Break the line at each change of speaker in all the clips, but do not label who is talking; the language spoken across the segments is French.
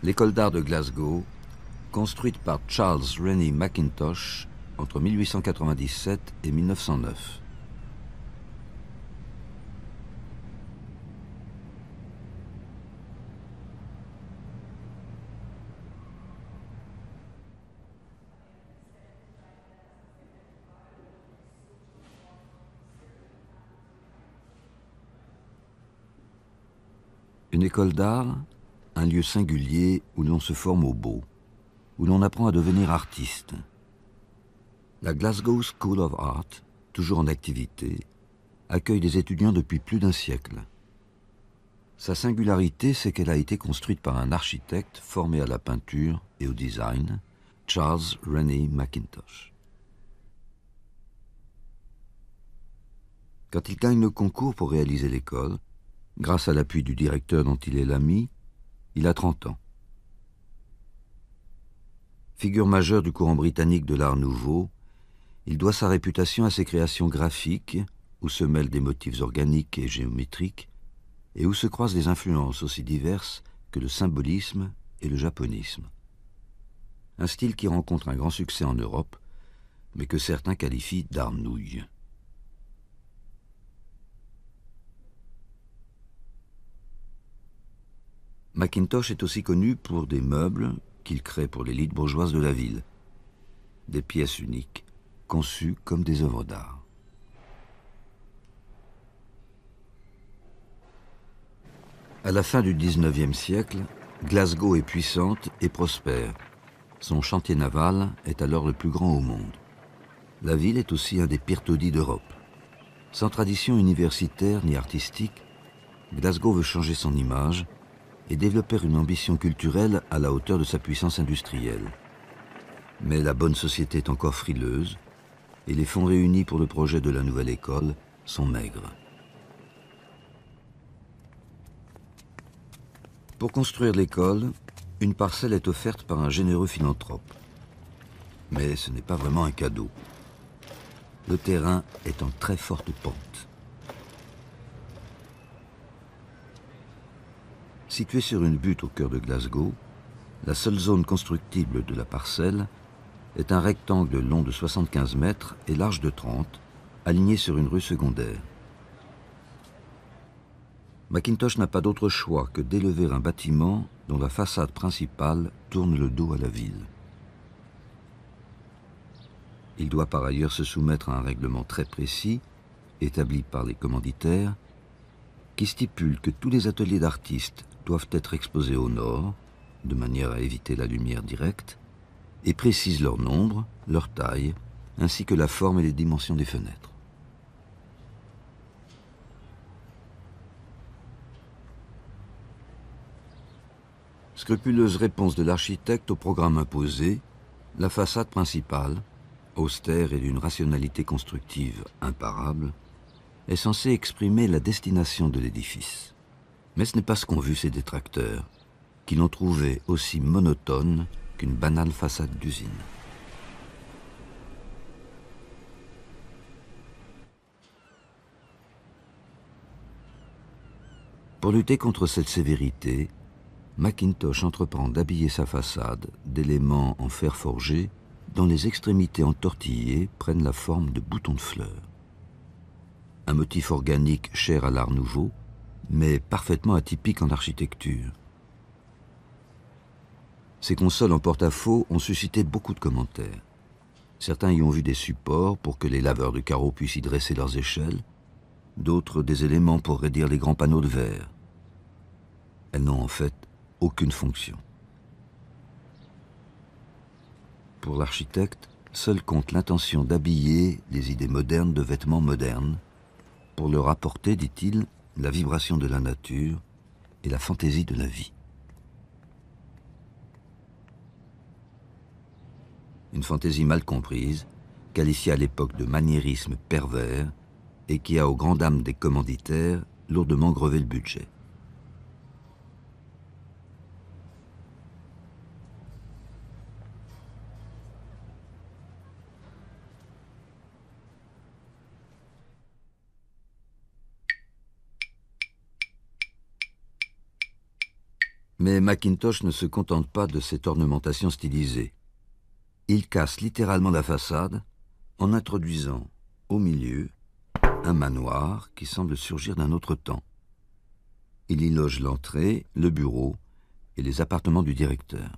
L'école d'art de Glasgow, construite par Charles Rennie Mackintosh entre 1897 et 1909. Une école d'art, un lieu singulier où l'on se forme au beau, où l'on apprend à devenir artiste. La Glasgow School of Art, toujours en activité, accueille des étudiants depuis plus d'un siècle. Sa singularité, c'est qu'elle a été construite par un architecte formé à la peinture et au design, Charles Rennie Mackintosh. Quand il gagne le concours pour réaliser l'école, grâce à l'appui du directeur dont il est l'ami, il a 30 ans. Figure majeure du courant britannique de l'art nouveau, il doit sa réputation à ses créations graphiques, où se mêlent des motifs organiques et géométriques, et où se croisent des influences aussi diverses que le symbolisme et le japonisme. Un style qui rencontre un grand succès en Europe, mais que certains qualifient d'art nouille. Mackintosh est aussi connu pour des meubles qu'il crée pour l'élite bourgeoise de la ville, des pièces uniques, conçues comme des œuvres d'art. À la fin du XIXe siècle, Glasgow est puissante et prospère. Son chantier naval est alors le plus grand au monde. La ville est aussi un des pires taudis d'Europe. Sans tradition universitaire ni artistique, Glasgow veut changer son image et développer une ambition culturelle à la hauteur de sa puissance industrielle. Mais la bonne société est encore frileuse et les fonds réunis pour le projet de la nouvelle école sont maigres. Pour construire l'école, une parcelle est offerte par un généreux philanthrope. Mais ce n'est pas vraiment un cadeau. Le terrain est en très forte pente. Située sur une butte au cœur de Glasgow, la seule zone constructible de la parcelle est un rectangle long de 75 mètres et large de 30, aligné sur une rue secondaire. Mackintosh n'a pas d'autre choix que d'élever un bâtiment dont la façade principale tourne le dos à la ville. Il doit par ailleurs se soumettre à un règlement très précis, établi par les commanditaires, qui stipule que tous les ateliers d'artistes doivent être exposés au nord, de manière à éviter la lumière directe, et précise leur nombre, leur taille, ainsi que la forme et les dimensions des fenêtres. Scrupuleuse réponse de l'architecte au programme imposé, la façade principale, austère et d'une rationalité constructive imparable, est censée exprimer la destination de l'édifice. Mais ce n'est pas ce qu'ont vu ses détracteurs, qui l'ont trouvé aussi monotone qu'une banale façade d'usine. Pour lutter contre cette sévérité, Mackintosh entreprend d'habiller sa façade d'éléments en fer forgé dont les extrémités entortillées prennent la forme de boutons de fleurs. Un motif organique cher à l'art nouveau, mais parfaitement atypique en architecture. Ces consoles en porte-à-faux ont suscité beaucoup de commentaires. Certains y ont vu des supports pour que les laveurs de carreaux puissent y dresser leurs échelles, d'autres des éléments pour raidir les grands panneaux de verre. Elles n'ont en fait aucune fonction. Pour l'architecte, seul compte l'intention d'habiller les idées modernes de vêtements modernes, pour leur apporter, dit-il, la vibration de la nature et la fantaisie de la vie. Une fantaisie mal comprise, qualifiée à l'époque de maniérisme pervers, et qui a aux grandes dames des commanditaires lourdement grevé le budget. Mais Mackintosh ne se contente pas de cette ornementation stylisée. Il casse littéralement la façade en introduisant au milieu un manoir qui semble surgir d'un autre temps. Il y loge l'entrée, le bureau et les appartements du directeur.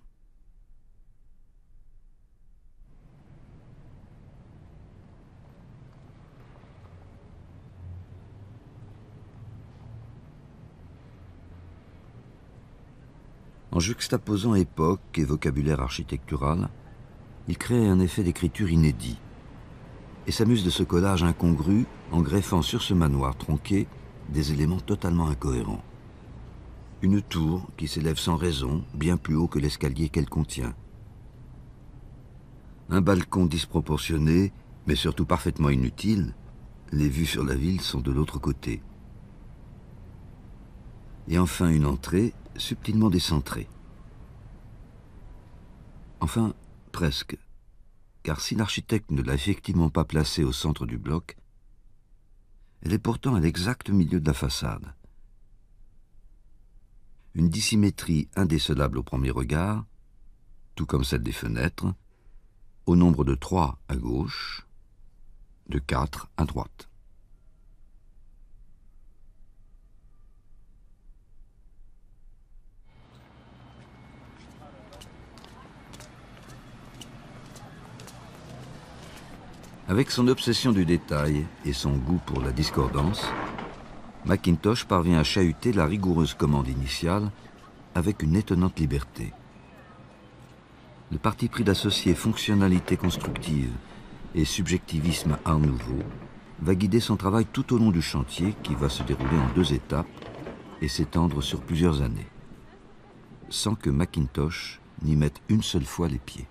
En juxtaposant époque et vocabulaire architectural, il crée un effet d'écriture inédit et s'amuse de ce collage incongru en greffant sur ce manoir tronqué des éléments totalement incohérents. Une tour qui s'élève sans raison, bien plus haut que l'escalier qu'elle contient. Un balcon disproportionné, mais surtout parfaitement inutile. Les vues sur la ville sont de l'autre côté. Et enfin une entrée subtilement décentrée. Enfin, presque. Car si l'architecte ne l'a effectivement pas placée au centre du bloc, elle est pourtant à l'exact milieu de la façade. Une dissymétrie indécelable au premier regard, tout comme celle des fenêtres, au nombre de 3 à gauche, de 4 à droite. Avec son obsession du détail et son goût pour la discordance, Mackintosh parvient à chahuter la rigoureuse commande initiale avec une étonnante liberté. Le parti pris d'associer fonctionnalité constructive et subjectivisme art nouveau va guider son travail tout au long du chantier qui va se dérouler en 2 étapes et s'étendre sur plusieurs années, sans que Mackintosh n'y mette une seule fois les pieds.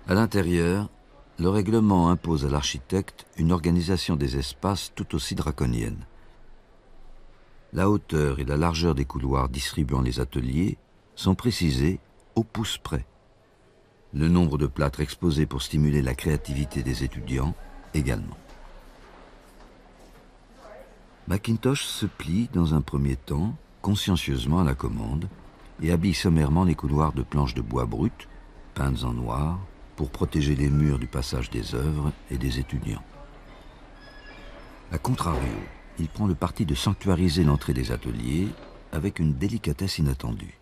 À l'intérieur, le règlement impose à l'architecte une organisation des espaces tout aussi draconienne. La hauteur et la largeur des couloirs distribuant les ateliers sont précisés au pouce près. Le nombre de plâtres exposés pour stimuler la créativité des étudiants également. Mackintosh se plie dans un premier temps consciencieusement à la commande et habille sommairement les couloirs de planches de bois brutes, peintes en noir, pour protéger les murs du passage des œuvres et des étudiants. A contrario, il prend le parti de sanctuariser l'entrée des ateliers avec une délicatesse inattendue.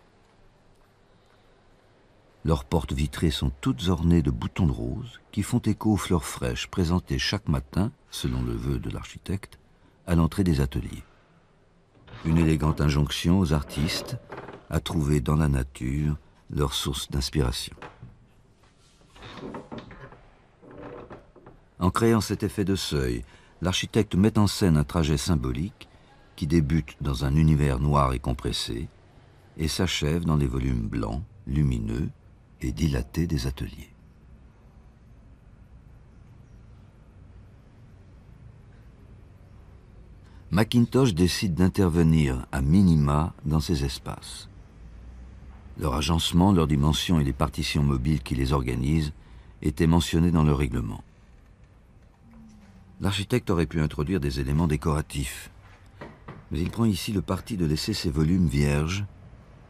Leurs portes vitrées sont toutes ornées de boutons de rose qui font écho aux fleurs fraîches présentées chaque matin, selon le vœu de l'architecte, à l'entrée des ateliers. Une élégante injonction aux artistes à trouver dans la nature leur source d'inspiration. En créant cet effet de seuil, l'architecte met en scène un trajet symbolique qui débute dans un univers noir et compressé et s'achève dans les volumes blancs, lumineux et dilatés des ateliers. Mackintosh décide d'intervenir à minima dans ces espaces. Leur agencement, leur dimension et les partitions mobiles qui les organisent étaient mentionnés dans le règlement. L'architecte aurait pu introduire des éléments décoratifs, mais il prend ici le parti de laisser ces volumes vierges,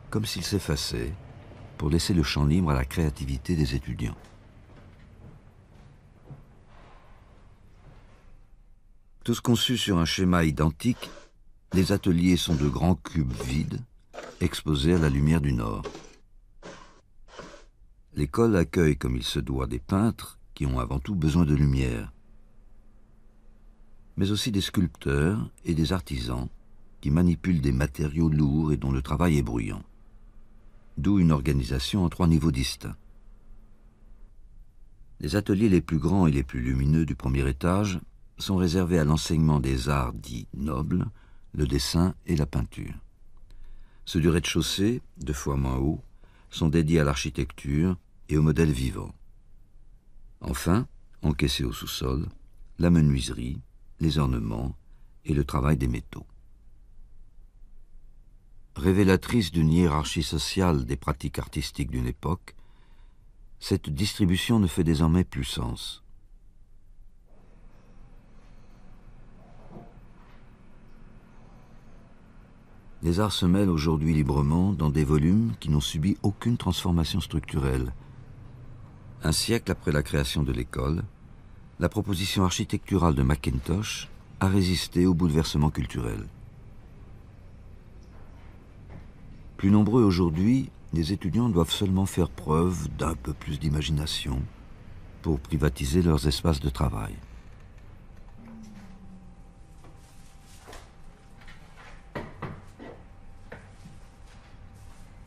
comme s'ils s'effaçaient, pour laisser le champ libre à la créativité des étudiants. Tous conçus sur un schéma identique, les ateliers sont de grands cubes vides, exposés à la lumière du nord. L'école accueille comme il se doit des peintres qui ont avant tout besoin de lumière, mais aussi des sculpteurs et des artisans qui manipulent des matériaux lourds et dont le travail est bruyant. D'où une organisation en 3 niveaux distincts. Les ateliers les plus grands et les plus lumineux du premier étage sont réservés à l'enseignement des arts dits nobles, le dessin et la peinture. Ceux du rez-de-chaussée, 2 fois moins haut, sont dédiés à l'architecture et au modèle vivant. Enfin, encaissés au sous-sol, la menuiserie, les ornements et le travail des métaux. Révélatrice d'une hiérarchie sociale des pratiques artistiques d'une époque, cette distribution ne fait désormais plus sens. Les arts se mêlent aujourd'hui librement dans des volumes qui n'ont subi aucune transformation structurelle. Un siècle après la création de l'école, la proposition architecturale de Mackintosh a résisté au bouleversement culturel. Plus nombreux aujourd'hui, les étudiants doivent seulement faire preuve d'un peu plus d'imagination pour privatiser leurs espaces de travail.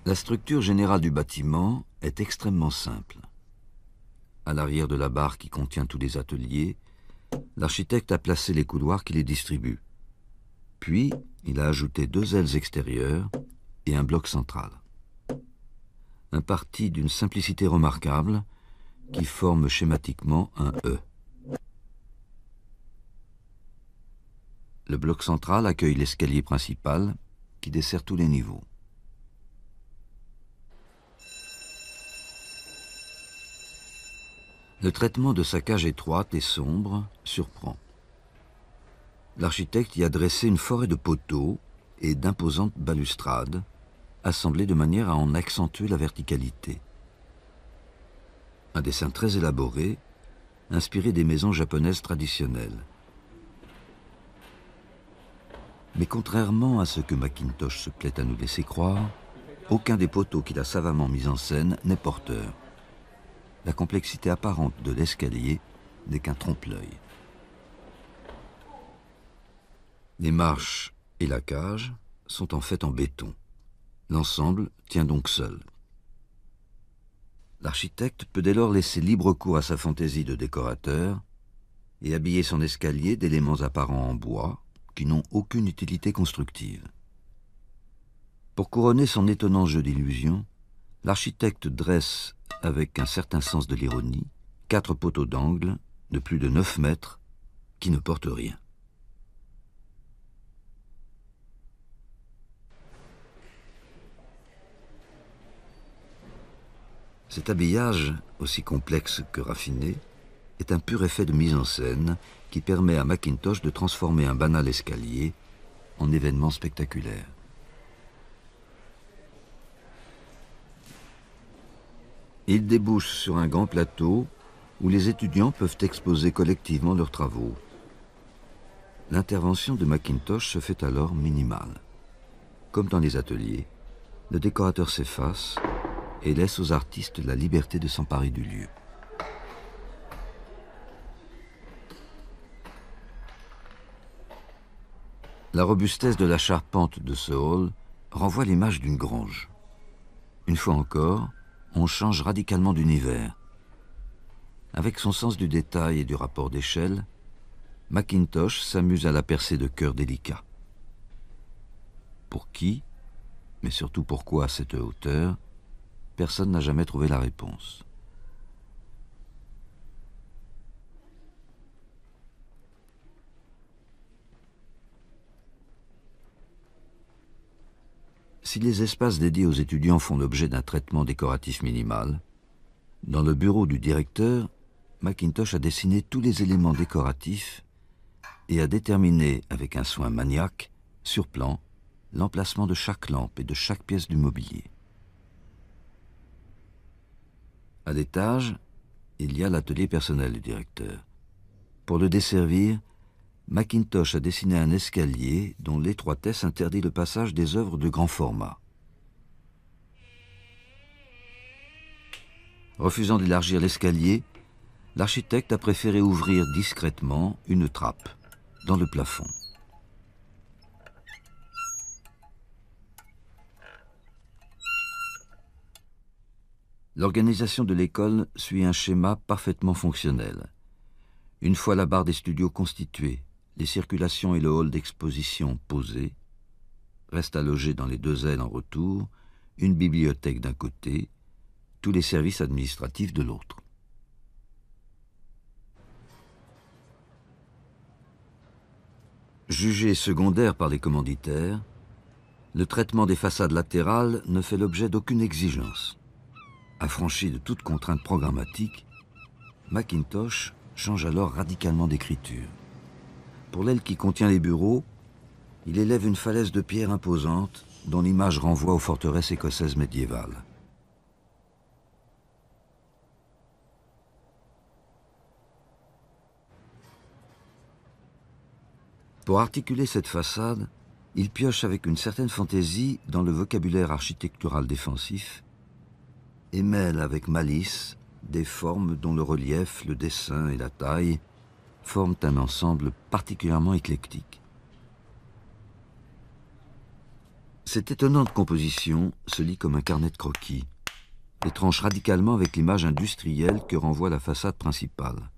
La structure générale du bâtiment est extrêmement simple. À l'arrière de la barre qui contient tous les ateliers, l'architecte a placé les couloirs qui les distribuent. Puis, il a ajouté 2 ailes extérieures et un bloc central. Un parti d'une simplicité remarquable qui forme schématiquement un E. Le bloc central accueille l'escalier principal qui dessert tous les niveaux. Le traitement de sa cage étroite et sombre surprend. L'architecte y a dressé une forêt de poteaux et d'imposantes balustrades, assemblées de manière à en accentuer la verticalité. Un dessin très élaboré, inspiré des maisons japonaises traditionnelles. Mais contrairement à ce que Mackintosh se plaît à nous laisser croire, aucun des poteaux qu'il a savamment mis en scène n'est porteur. La complexité apparente de l'escalier n'est qu'un trompe-l'œil. Les marches et la cage sont en fait en béton. L'ensemble tient donc seul. L'architecte peut dès lors laisser libre cours à sa fantaisie de décorateur et habiller son escalier d'éléments apparents en bois qui n'ont aucune utilité constructive. Pour couronner son étonnant jeu d'illusions, l'architecte dresse, avec un certain sens de l'ironie, 4 poteaux d'angle de plus de 9 mètres qui ne portent rien. Cet habillage, aussi complexe que raffiné, est un pur effet de mise en scène qui permet à Mackintosh de transformer un banal escalier en événement spectaculaire. Il débouche sur un grand plateau où les étudiants peuvent exposer collectivement leurs travaux. L'intervention de Mackintosh se fait alors minimale. Comme dans les ateliers, le décorateur s'efface et laisse aux artistes la liberté de s'emparer du lieu. La robustesse de la charpente de ce hall renvoie l'image d'une grange. Une fois encore, on change radicalement d'univers. Avec son sens du détail et du rapport d'échelle, Mackintosh s'amuse à la percer de cœurs délicats. Pour qui, mais surtout pourquoi à cette hauteur, personne n'a jamais trouvé la réponse. Si les espaces dédiés aux étudiants font l'objet d'un traitement décoratif minimal, dans le bureau du directeur, Mackintosh a dessiné tous les éléments décoratifs et a déterminé, avec un soin maniaque, sur plan, l'emplacement de chaque lampe et de chaque pièce du mobilier. À l'étage, il y a l'atelier personnel du directeur. Pour le desservir, Mackintosh a dessiné un escalier dont l'étroitesse interdit le passage des œuvres de grand format. Refusant d'élargir l'escalier, l'architecte a préféré ouvrir discrètement une trappe dans le plafond. L'organisation de l'école suit un schéma parfaitement fonctionnel. Une fois la barre des studios constituée, les circulations et le hall d'exposition posés, reste à loger dans les 2 ailes en retour une bibliothèque d'un côté, tous les services administratifs de l'autre. Jugé secondaire par les commanditaires, le traitement des façades latérales ne fait l'objet d'aucune exigence. Affranchi de toute contrainte programmatique, Mackintosh change alors radicalement d'écriture. Pour l'aile qui contient les bureaux, Il élève une falaise de pierre imposante dont l'image renvoie aux forteresses écossaises médiévales. Pour articuler cette façade, il pioche avec une certaine fantaisie dans le vocabulaire architectural défensif et mêle avec malice des formes dont le relief, le dessin et la taille forment un ensemble particulièrement éclectique. Cette étonnante composition se lit comme un carnet de croquis et tranche radicalement avec l'image industrielle que renvoie la façade principale.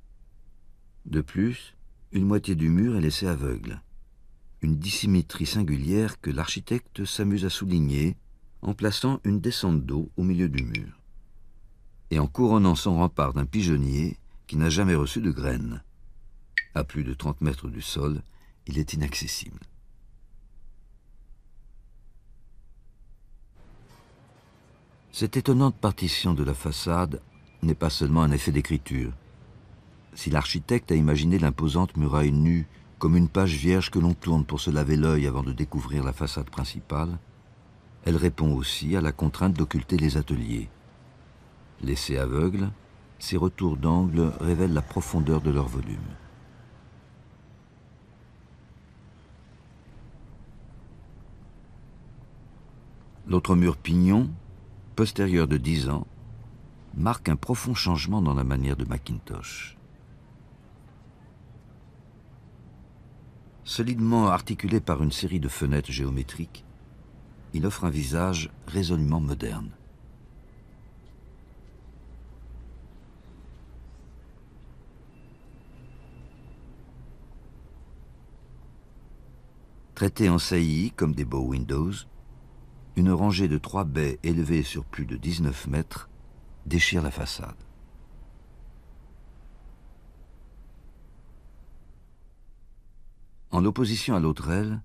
De plus, une moitié du mur est laissée aveugle, une dissymétrie singulière que l'architecte s'amuse à souligner en plaçant une descente d'eau au milieu du mur et en couronnant son rempart d'un pigeonnier qui n'a jamais reçu de graines. À plus de 30 mètres du sol, il est inaccessible. Cette étonnante partition de la façade n'est pas seulement un effet d'écriture. Si l'architecte a imaginé l'imposante muraille nue comme une page vierge que l'on tourne pour se laver l'œil avant de découvrir la façade principale, elle répond aussi à la contrainte d'occulter les ateliers. Laissés aveugles, ces retours d'angle révèlent la profondeur de leur volume. L'autre mur pignon, postérieur de 10 ans, marque un profond changement dans la manière de Mackintosh. Solidement articulé par une série de fenêtres géométriques, il offre un visage résolument moderne. Traités en saillie comme des bow windows, une rangée de 3 baies élevées sur plus de 19 mètres déchire la façade. En opposition à l'autre aile,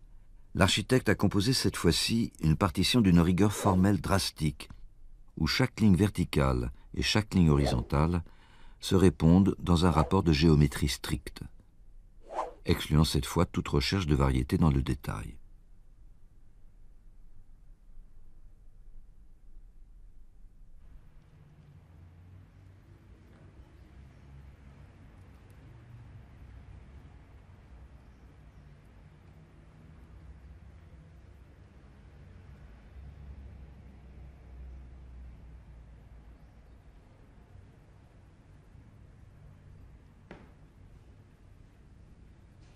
l'architecte a composé cette fois-ci une partition d'une rigueur formelle drastique, où chaque ligne verticale et chaque ligne horizontale se répondent dans un rapport de géométrie stricte, excluant cette fois toute recherche de variété dans le détail.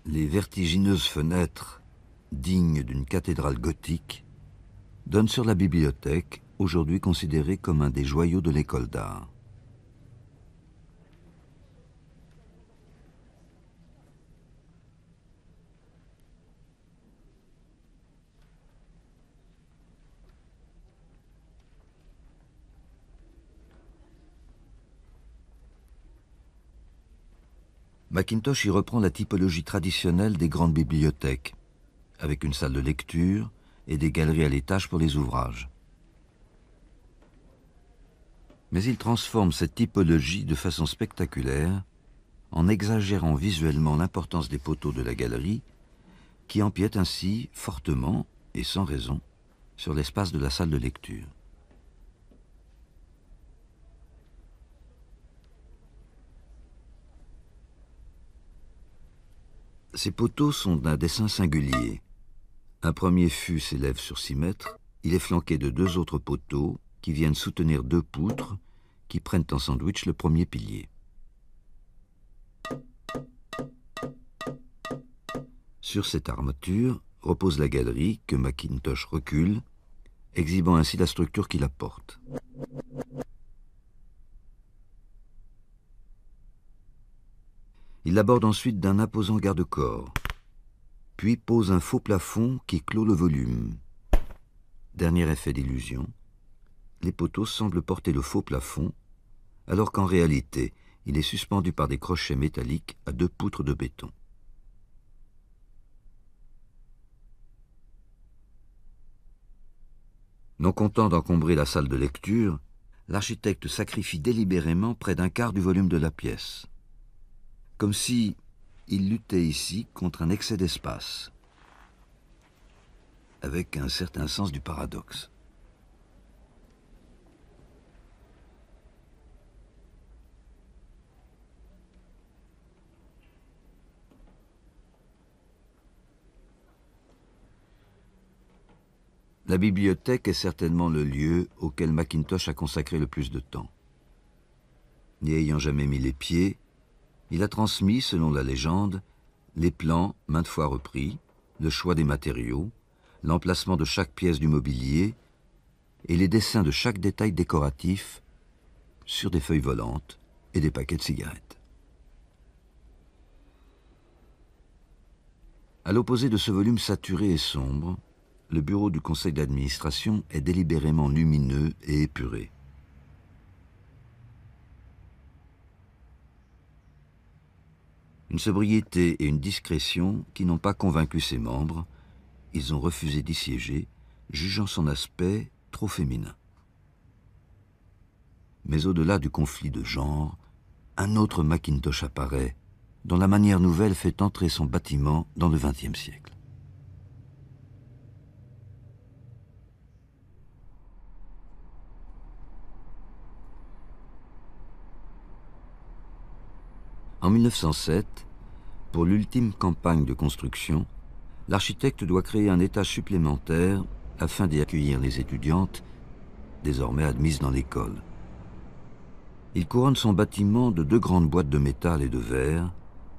Les vertigineuses fenêtres, dignes d'une cathédrale gothique, donnent sur la bibliothèque, aujourd'hui considérée comme un des joyaux de l'école d'art. Mackintosh y reprend la typologie traditionnelle des grandes bibliothèques, avec une salle de lecture et des galeries à l'étage pour les ouvrages. Mais il transforme cette typologie de façon spectaculaire en exagérant visuellement l'importance des poteaux de la galerie, qui empiètent ainsi fortement, et sans raison, sur l'espace de la salle de lecture. Ces poteaux sont d'un dessin singulier. Un premier fût s'élève sur 6 mètres, il est flanqué de 2 autres poteaux qui viennent soutenir 2 poutres qui prennent en sandwich le premier pilier. Sur cette armature repose la galerie que Mackintosh recule, exhibant ainsi la structure qui la porte. Il l'aborde ensuite d'un imposant garde-corps, puis pose un faux plafond qui clôt le volume. Dernier effet d'illusion, les poteaux semblent porter le faux plafond, alors qu'en réalité, il est suspendu par des crochets métalliques à 2 poutres de béton. Non content d'encombrer la salle de lecture, l'architecte sacrifie délibérément près d'un quart du volume de la pièce, comme si il luttait ici contre un excès d'espace. avec un certain sens du paradoxe. La bibliothèque est certainement le lieu auquel Mackintosh a consacré le plus de temps. N'y ayant jamais mis les pieds, il a transmis, selon la légende, les plans, maintes fois repris, le choix des matériaux, l'emplacement de chaque pièce du mobilier et les dessins de chaque détail décoratif sur des feuilles volantes et des paquets de cigarettes. À l'opposé de ce volume saturé et sombre, le bureau du conseil d'administration est délibérément lumineux et épuré. Une sobriété et une discrétion qui n'ont pas convaincu ses membres. Ils ont refusé d'y siéger, jugeant son aspect trop féminin. Mais au-delà du conflit de genre, un autre Mackintosh apparaît, dont la manière nouvelle fait entrer son bâtiment dans le XXe siècle. En 1907, pour l'ultime campagne de construction, l'architecte doit créer un étage supplémentaire afin d'y accueillir les étudiantes, désormais admises dans l'école. Il couronne son bâtiment de 2 grandes boîtes de métal et de verre,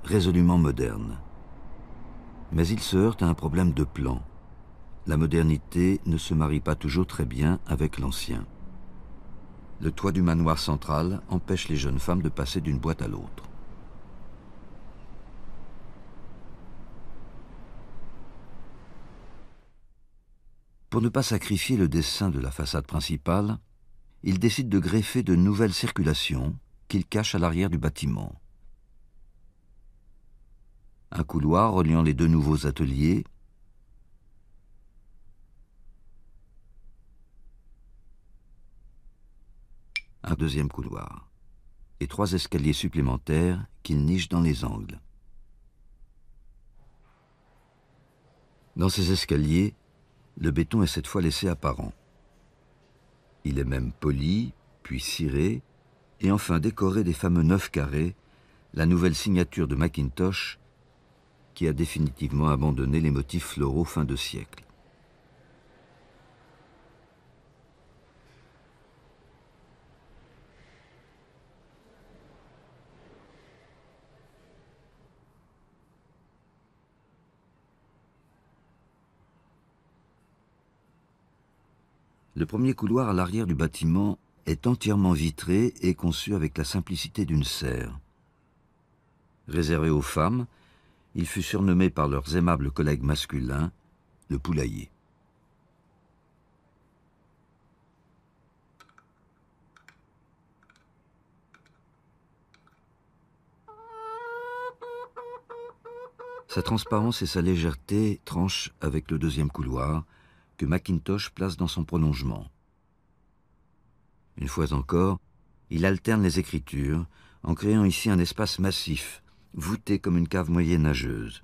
résolument modernes. Mais il se heurte à un problème de plan. La modernité ne se marie pas toujours très bien avec l'ancien. Le toit du manoir central empêche les jeunes femmes de passer d'une boîte à l'autre. Pour ne pas sacrifier le dessin de la façade principale, il décide de greffer de nouvelles circulations qu'il cache à l'arrière du bâtiment. Un couloir reliant les 2 nouveaux ateliers, un deuxième couloir, et 3 escaliers supplémentaires qu'il niche dans les angles. Dans ces escaliers, le béton est cette fois laissé apparent. Il est même poli, puis ciré, et enfin décoré des fameux 9 carrés, la nouvelle signature de Mackintosh, qui a définitivement abandonné les motifs floraux fin de siècle. Le premier couloir à l'arrière du bâtiment est entièrement vitré et conçu avec la simplicité d'une serre. Réservé aux femmes, il fut surnommé par leurs aimables collègues masculins le poulailler. Sa transparence et sa légèreté tranchent avec le deuxième couloir, que Mackintosh place dans son prolongement. Une fois encore, il alterne les écritures en créant ici un espace massif, voûté comme une cave moyenâgeuse.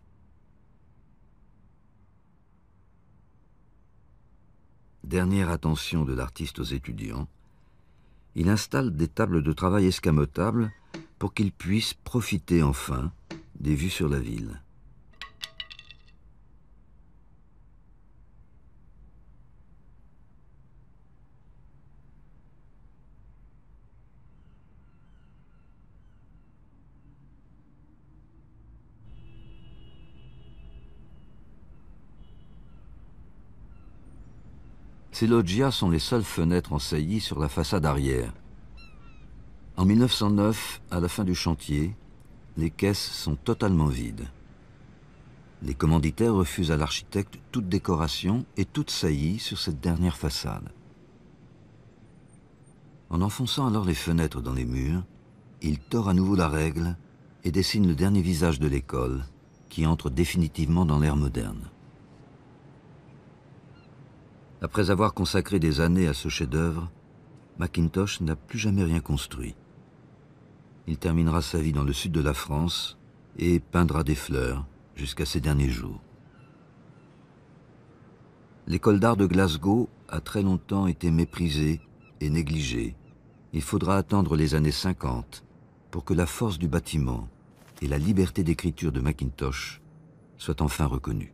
Dernière attention de l'artiste aux étudiants, il installe des tables de travail escamotables pour qu'ils puissent profiter enfin des vues sur la ville. Ces loggias sont les seules fenêtres en saillie sur la façade arrière. En 1909, à la fin du chantier, les caisses sont totalement vides. Les commanditaires refusent à l'architecte toute décoration et toute saillie sur cette dernière façade. En enfonçant alors les fenêtres dans les murs, il tord à nouveau la règle et dessine le dernier visage de l'école, qui entre définitivement dans l'ère moderne. Après avoir consacré des années à ce chef-d'œuvre, Mackintosh n'a plus jamais rien construit. Il terminera sa vie dans le sud de la France et peindra des fleurs jusqu'à ses derniers jours. L'école d'art de Glasgow a très longtemps été méprisée et négligée. Il faudra attendre les années 50 pour que la force du bâtiment et la liberté d'écriture de Mackintosh soient enfin reconnues.